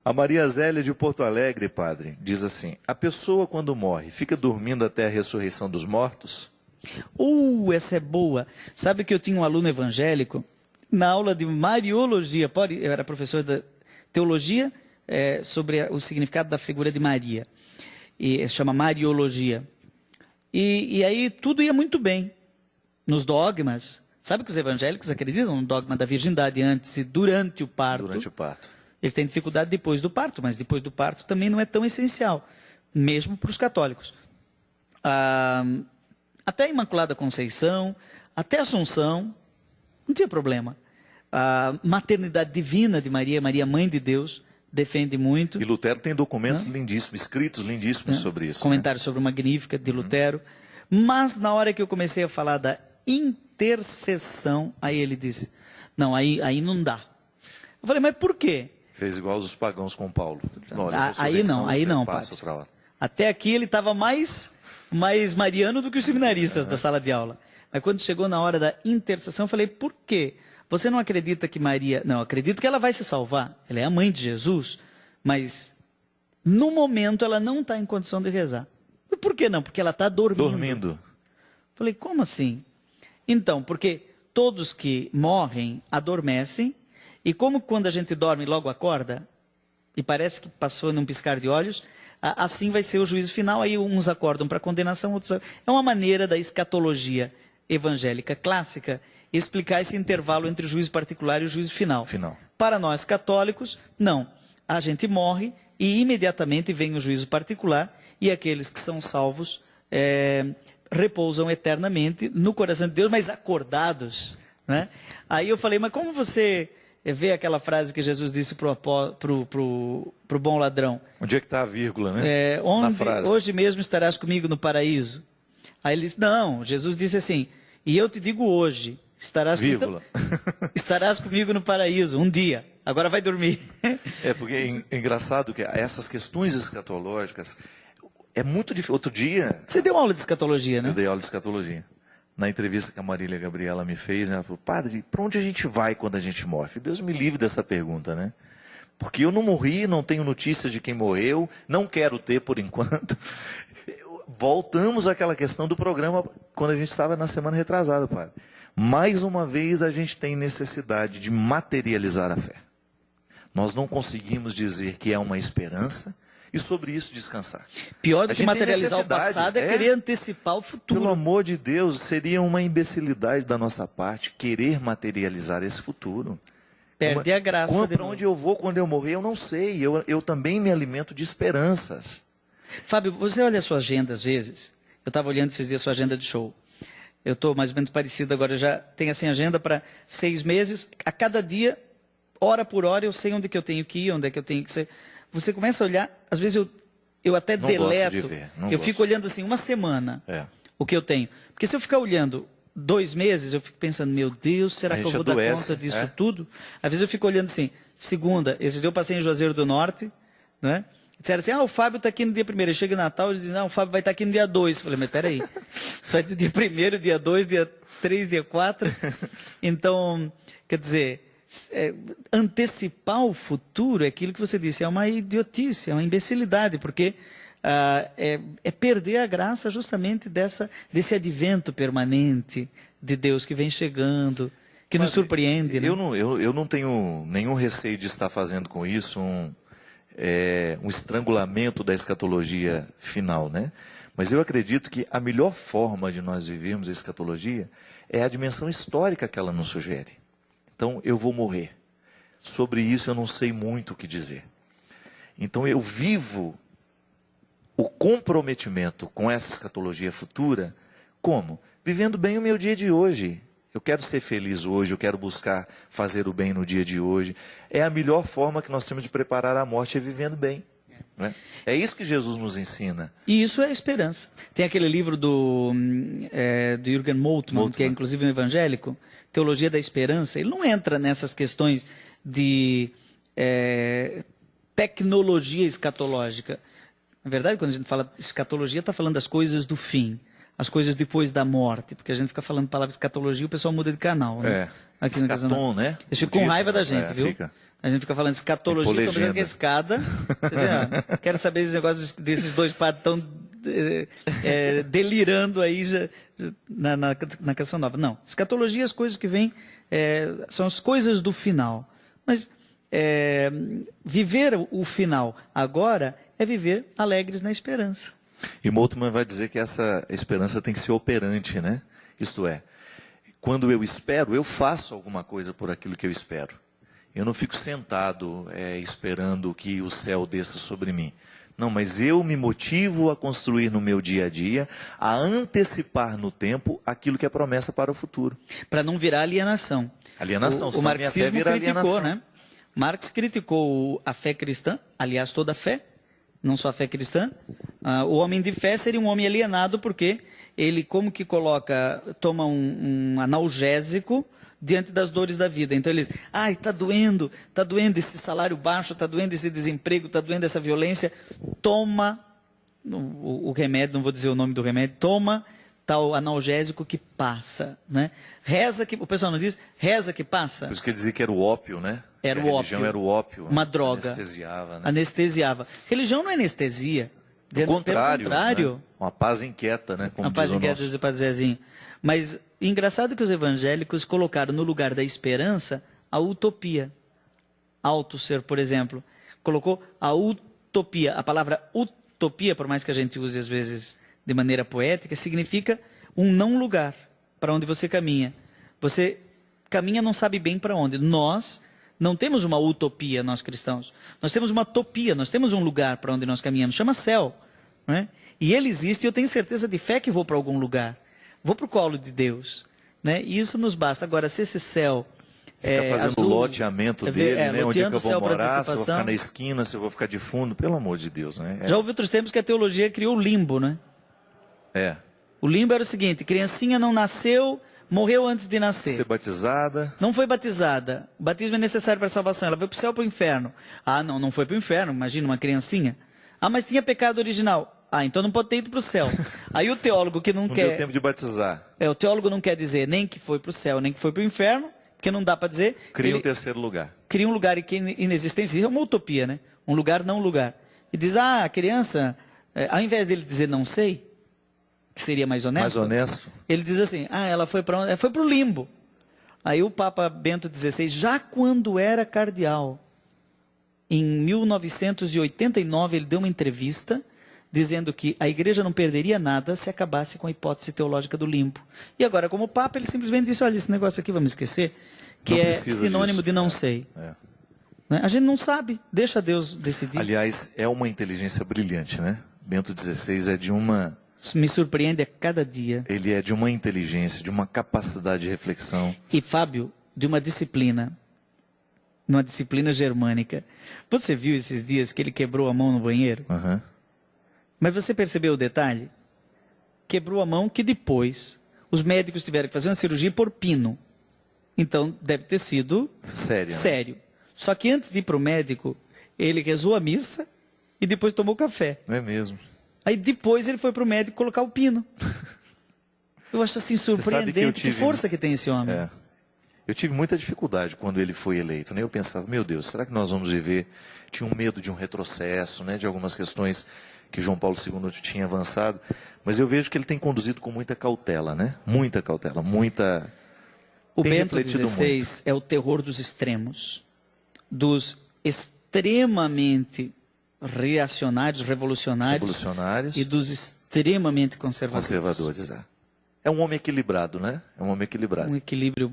A Maria Zélia de Porto Alegre, padre, diz assim: a pessoa quando morre fica dormindo até a ressurreição dos mortos? Essa é boa. Sabe que eu tinha um aluno evangélico na aula de Mariologia, eu era professor de teologia, sobre o significado da figura de Maria, e chama Mariologia. E aí tudo ia muito bem nos dogmas. Sabe que os evangélicos acreditam no dogma da virgindade antes e durante o parto. Durante o parto. Eles têm dificuldade depois do parto, mas depois do parto também não é tão essencial, mesmo para os católicos. Até a Imaculada Conceição, até a Assunção, não tinha problema. A maternidade divina de Maria, Maria Mãe de Deus, defende muito. E Lutero tem documentos lindíssimos, escritos lindíssimos sobre isso. Comentários sobre o Magnífica de Lutero. Mas na hora que eu comecei a falar da intercessão, aí ele disse, não, aí não dá. Eu falei, mas por quê? Fez igual os pagãos com Paulo. Olha, aí não, passa outra hora. Até aqui ele estava mais mariano do que os seminaristas da sala de aula. Mas quando chegou na hora da intercessão, eu falei, por quê? Você não acredita que Maria... Não, acredito que ela vai se salvar. Ela é a mãe de Jesus. Mas, no momento, ela não está em condição de rezar. E por que não? Porque ela está dormindo. Falei, como assim? Então, porque todos que morrem adormecem. E como quando a gente dorme logo acorda, e parece que passou num piscar de olhos, assim vai ser o juízo final, aí uns acordam para condenação, outros... É uma maneira da escatologia evangélica clássica explicar esse intervalo entre o juízo particular e o juízo final. Para nós católicos, não. A gente morre e imediatamente vem o juízo particular e aqueles que são salvos repousam eternamente no coração de Deus, mas acordados. Né? Aí eu falei, mas como você... vê aquela frase que Jesus disse pro bom ladrão. Onde é que está a vírgula, né? Na frase. Hoje mesmo estarás comigo no paraíso. Aí ele disse, não, Jesus disse assim, e eu te digo hoje, estarás comigo no paraíso, um dia, agora vai dormir. Porque é engraçado que essas questões escatológicas, é muito difícil. Outro dia... Você deu aula de escatologia, né? Eu dei aula de escatologia. Na entrevista que a Marília Gabriela me fez, ela falou, padre, para onde a gente vai quando a gente morre? Deus me livre dessa pergunta, né? Porque eu não morri, não tenho notícias de quem morreu, não quero ter por enquanto. Voltamos àquela questão do programa quando a gente estava na semana retrasada, padre. Mais uma vez a gente tem necessidade de materializar a fé. Nós não conseguimos dizer que é uma esperança, e sobre isso descansar. Pior do que materializar o passado é querer antecipar o futuro. Pelo amor de Deus, seria uma imbecilidade da nossa parte querer materializar esse futuro. Perde a graça. Para onde eu vou quando eu morrer, eu não sei. Eu também me alimento de esperanças. Fábio, você olha a sua agenda às vezes. Eu estava olhando esses dias a sua agenda de show. Eu estou mais ou menos parecido agora. Eu já tenho assim agenda para 6 meses. A cada dia, hora por hora, eu sei onde que eu tenho que ir, onde é que eu tenho que ser... Você começa a olhar, às vezes eu até deleto, eu fico olhando assim, uma semana, o que eu tenho. Porque se eu ficar olhando 2 meses, eu fico pensando, meu Deus, será que eu vou dar conta disso tudo? Às vezes eu fico olhando assim, segunda, esse dia eu passei em Juazeiro do Norte, né? Disseram assim, o Fábio está aqui no dia 1º, ele chega em Natal, ele diz, não, o Fábio vai estar aqui no dia 2. Eu falei, mas peraí, vai do dia 1º, dia 2, dia 3, dia 4. Então, quer dizer... antecipar o futuro é aquilo que você disse, é uma idiotice, é uma imbecilidade, porque é perder a graça justamente desse advento permanente de Deus que vem chegando, que nos surpreende. Né? Eu não tenho nenhum receio de estar fazendo com isso um estrangulamento da escatologia final, né? Mas eu acredito que a melhor forma de nós vivermos a escatologia é a dimensão histórica que ela nos sugere. Então, eu vou morrer. Sobre isso, eu não sei muito o que dizer. Então, eu vivo o comprometimento com essa escatologia futura, como? Vivendo bem o meu dia de hoje. Eu quero ser feliz hoje, eu quero buscar fazer o bem no dia de hoje. É a melhor forma que nós temos de preparar a morte, é vivendo bem. Né? É isso que Jesus nos ensina. E isso é esperança. Tem aquele livro do Jürgen Moltmann, que é inclusive um evangélico, Teologia da Esperança. Ele não entra nessas questões de tecnologia escatológica. Na verdade, quando a gente fala de escatologia, está falando das coisas do fim, as coisas depois da morte, porque a gente fica falando palavra escatologia e o pessoal muda de canal. Né? Aqui escatom, né? Eles ficam com raiva da gente, viu? Fica. A gente fica falando de escatologia, estou brincando que é escada. Assim, quero saber desse negócio desses dois padres estão delirando aí na canção nova. Não, escatologia, as coisas que vêm, são as coisas do final. Mas viver o final agora é viver alegres na esperança. E Moltmann vai dizer que essa esperança tem que ser operante, né? Isto é, quando eu espero, eu faço alguma coisa por aquilo que eu espero. Eu não fico sentado esperando que o céu desça sobre mim. Não, mas eu me motivo a construir no meu dia a dia, a antecipar no tempo aquilo que é promessa para o futuro. Para não virar alienação. Alienação, o marxismo criticou, né? Marx criticou a fé cristã, aliás, toda a fé, não só a fé cristã. O homem de fé seria um homem alienado porque ele, como que toma um analgésico diante das dores da vida. Então ele diz, está doendo esse salário baixo, está doendo esse desemprego, está doendo essa violência, toma o remédio, não vou dizer o nome do remédio, toma tal analgésico que passa, né? Reza que, o pessoal não diz, reza que passa. Por isso que ele dizia que era o ópio, né? Era o ópio. A religião era o ópio. Uma droga. Anestesiava, né? Anestesiava. Religião não é anestesia. Pelo contrário. Né? Uma paz inquieta, né? Como uma paz inquieta, diz o Padre Zezinho. Mas engraçado que os evangélicos colocaram no lugar da esperança a utopia. Althusser, por exemplo, colocou a utopia. A palavra utopia, por mais que a gente use às vezes de maneira poética, significa um não lugar para onde você caminha. Você caminha não sabe bem para onde. Nós não temos uma utopia, nós cristãos. Nós temos uma topia, nós temos um lugar para onde nós caminhamos, chama céu. Não é? E ele existe e eu tenho certeza de fé que vou para algum lugar. Vou para o colo de Deus, né? E isso nos basta. Agora, se esse céu fica fazendo o loteamento dele, né? Onde é que eu vou morar, se eu vou ficar na antecipação. esquina, se eu vou ficar de fundo, pelo amor de Deus, né? Já houve outros tempos que a teologia criou o limbo, né? O limbo era o seguinte, criancinha não nasceu, morreu antes de nascer. Ser batizada. Não foi batizada. O batismo é necessário para a salvação. Ela foi para o céu ou para o inferno? Não foi para o inferno, imagina uma criancinha. Mas tinha pecado original. Então não pode ter ido para o céu. Aí o teólogo que não quer... Não deu tempo de batizar. O teólogo não quer dizer nem que foi para o céu, nem que foi para o inferno, porque não dá para dizer. Cria um terceiro lugar. Cria um lugar inexistente. Isso é uma utopia, né? Um lugar não lugar. E diz, a criança, ao invés dele dizer não sei, que seria mais honesto. Ele diz assim, ela foi para onde? Ela foi para o limbo. Aí o Papa Bento XVI, já quando era cardeal, em 1989, ele deu uma entrevista dizendo que a igreja não perderia nada se acabasse com a hipótese teológica do limbo. E agora, como Papa, ele simplesmente disse, olha, esse negócio aqui, vamos esquecer, que é sinônimo disso. De não sei. Né? A gente não sabe, deixa Deus decidir. Aliás, é uma inteligência brilhante, né? Bento XVI é de uma... Isso me surpreende a cada dia. Ele é de uma inteligência, de uma capacidade de reflexão. E, Fábio, de uma disciplina germânica. Você viu esses dias que ele quebrou a mão no banheiro? Mas você percebeu o detalhe? Quebrou a mão que depois os médicos tiveram que fazer uma cirurgia por pino. Então deve ter sido sério. Só que antes de ir para o médico, ele rezou a missa e depois tomou café. Não é mesmo? Aí depois ele foi para o médico colocar o pino. Eu acho assim surpreendente, que força que tem esse homem. Eu tive muita dificuldade quando ele foi eleito, né? Eu pensava, meu Deus, será que nós vamos viver? Tinha um medo de um retrocesso, né? De algumas questões que João Paulo II tinha avançado. Mas eu vejo que ele tem conduzido com muita cautela, né? Muita cautela, muita... O Bento XVI é o terror dos extremos. Dos extremamente reacionários, revolucionários. E dos extremamente conservadores. É um homem equilibrado, né? É um homem equilibrado. Um equilíbrio